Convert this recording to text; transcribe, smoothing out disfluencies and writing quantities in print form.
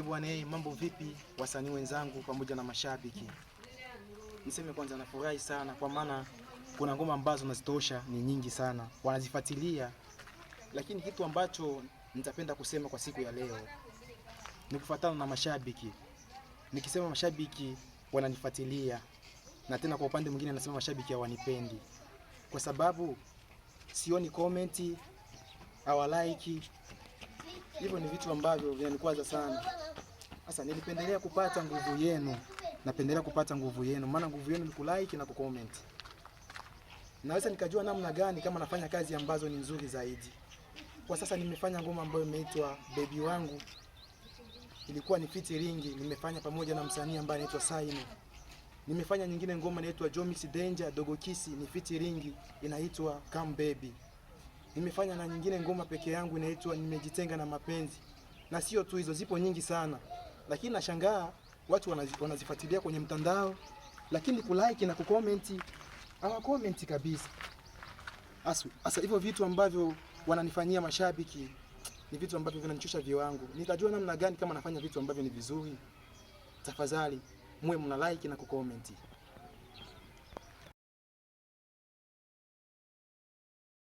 Bwana, mambo vipi wasanii wenzangu pamoja na mashabiki? Niseme kwanza nafurahi sana kwa maana kuna ngoma ambazo nazitosha ni nyingi sana. Wanazifuatilia. Lakini kitu ambacho nitapenda kusema kwa siku ya leo ni kufuatana na mashabiki. Nikisema mashabiki wananifuatilia, na tena kwa upande mwingine nasema mashabiki hawanipendi. Kwa sababu sioni comment au like. Hivyo ni vitu ambavyo vinanikwaza sana. Sasa nilipendelea kupata nguvu yenu. Napendelea kupata nguvu yenu. Maana nguvu yenu ni kulike na kucomment. Naweza nikajua namna gani kama nafanya kazi ambazo ni nzuri zaidi. Kwa sasa nimefanya ngoma ambayo imeitwa Baby Wangu. Ilikuwa ni featuring, nimefanya pamoja na msanii ambaye anaitwa Saino. Nimefanya nyingine ngoma inaitwa Jomix Danger Dogo Kisi, ni featuring inaitwa Come Baby. Nimefanya na nyingine ngoma peke yangu inaitwa Nimejitenga na Mapenzi. Na sio tu hizo, zipo nyingi sana. Lakini nashangaa watu wanazifuatilia kwenye mtandao, lakini kulike na kucomment hawa comment kabisa. Asa hivyo vitu ambavyo wananifanyia mashabiki ni vitu ambavyo vinanichosha viwango. Nitajua namna gani kama nafanya vitu ambavyo ni vizuri? Tafadhali muwe mna like na kucomment.